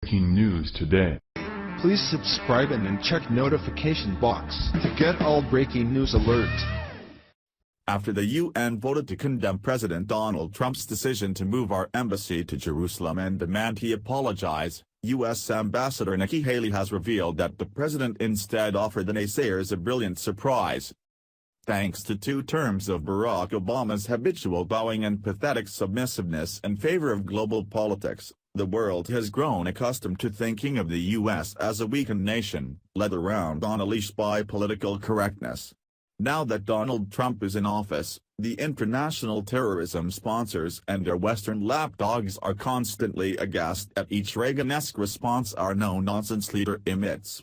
Breaking news today. Please subscribe and then check notification box to get all breaking news alerts. After the UN voted to condemn President Donald Trump's decision to move our embassy to Jerusalem and demand he apologize, U.S. Ambassador Nikki Haley has revealed that the president instead offered the naysayers a brilliant surprise. Thanks to 2 terms of Barack Obama's habitual bowing and pathetic submissiveness in favor of global politics, the world has grown accustomed to thinking of the U.S. as a weakened nation, led around on a leash by political correctness. Now that Donald Trump is in office, the international terrorism sponsors and their Western lapdogs are constantly aghast at each Reagan-esque response our no-nonsense leader emits.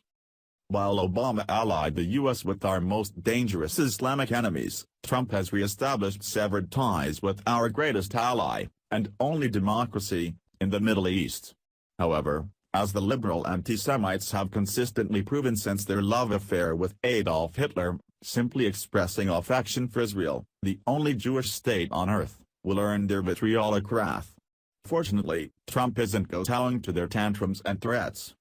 While Obama allied the U.S. with our most dangerous Islamic enemies, Trump has re-established severed ties with our greatest ally, and only democracy, in the Middle East. However, as the liberal anti-Semites have consistently proven since their love affair with Adolf Hitler, simply expressing affection for Israel, the only Jewish state on earth, will earn their vitriolic wrath. Fortunately, Trump isn't kowtowing to their tantrums and threats.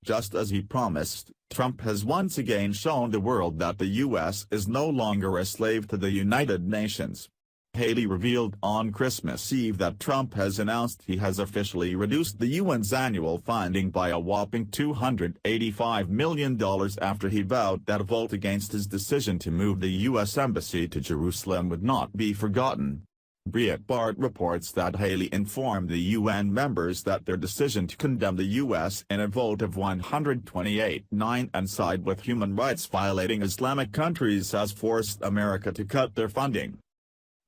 Just as he promised, Trump has once again shown the world that the U.S. is no longer a slave to the United Nations. Haley revealed on Christmas Eve that Trump has announced he has officially reduced the UN's annual funding by a whopping $285 million after he vowed that a vote against his decision to move the U.S. Embassy to Jerusalem would not be forgotten. Breitbart reports that Haley informed the UN members that their decision to condemn the U.S. in a vote of 128-9 and side with human rights violating Islamic countries has forced America to cut their funding.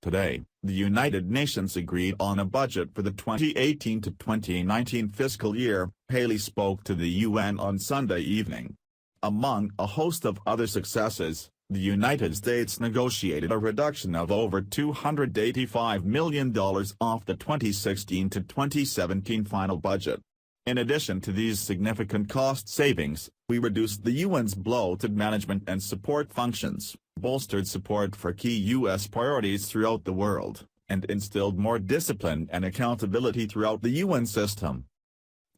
Today, the United Nations agreed on a budget for the 2018 to 2019 fiscal year. Haley spoke to the UN on Sunday evening. Among a host of other successes, the United States negotiated a reduction of over $285 million off the 2016 to 2017 final budget. In addition to these significant cost savings, we reduced the UN's bloated management and support functions, bolstered support for key U.S. priorities throughout the world, and instilled more discipline and accountability throughout the UN system.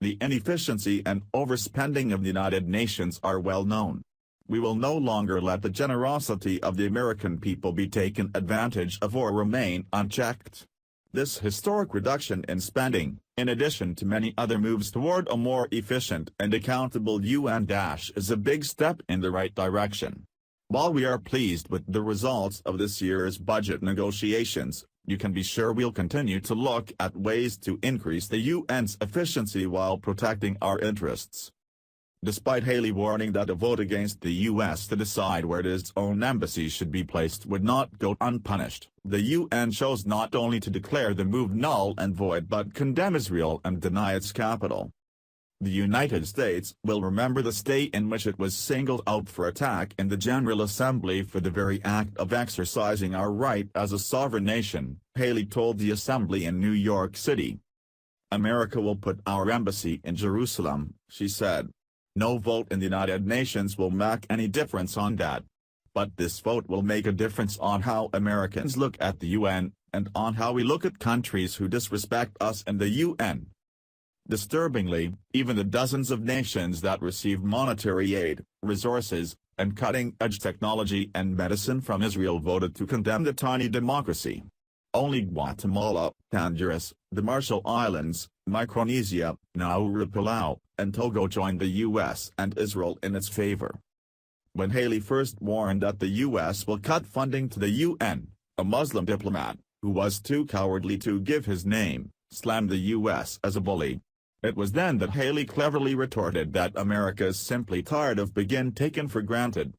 The inefficiency and overspending of the United Nations are well known. We will no longer let the generosity of the American people be taken advantage of or remain unchecked. This historic reduction in spending, in addition to many other moves toward a more efficient and accountable UN, is a big step in the right direction. While we are pleased with the results of this year's budget negotiations, you can be sure we'll continue to look at ways to increase the UN's efficiency while protecting our interests. Despite Haley warning that a vote against the U.S. to decide where its own embassy should be placed would not go unpunished, the UN chose not only to declare the move null and void but condemn Israel and deny its capital. The United States will remember the state in which it was singled out for attack in the General Assembly for the very act of exercising our right as a sovereign nation, Haley told the Assembly in New York City. America will put our embassy in Jerusalem, she said. No vote in the United Nations will make any difference on that. But this vote will make a difference on how Americans look at the UN, and on how we look at countries who disrespect us and the UN. Disturbingly, even the dozens of nations that receive monetary aid, resources, and cutting-edge technology and medicine from Israel voted to condemn the tiny democracy. Only Guatemala, Honduras, the Marshall Islands, Micronesia, Nauru, Palau, and Togo joined the U.S. and Israel in its favor. When Haley first warned that the U.S. will cut funding to the UN, a Muslim diplomat, who was too cowardly to give his name, slammed the U.S. as a bully. It was then that Haley cleverly retorted that America is simply tired of being taken for granted.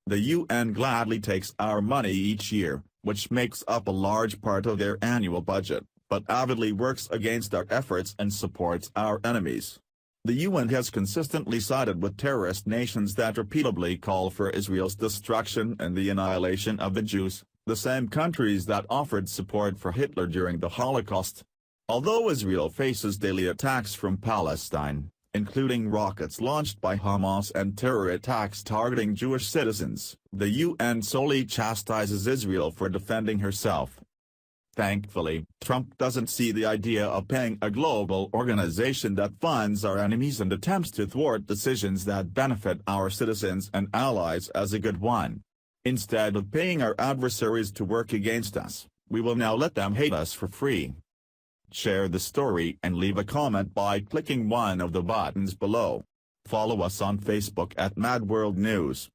The UN gladly takes our money each year, which makes up a large part of their annual budget, but avidly works against our efforts and supports our enemies. The UN has consistently sided with terrorist nations that repeatedly call for Israel's destruction and the annihilation of the Jews, the same countries that offered support for Hitler during the Holocaust. Although Israel faces daily attacks from Palestine, including rockets launched by Hamas and terror attacks targeting Jewish citizens, the UN solely chastises Israel for defending herself. Thankfully, Trump doesn't see the idea of paying a global organization that funds our enemies and attempts to thwart decisions that benefit our citizens and allies as a good one. Instead of paying our adversaries to work against us, we will now let them hate us for free. Share the story and leave a comment by clicking one of the buttons below. Follow us on Facebook at Mad World News.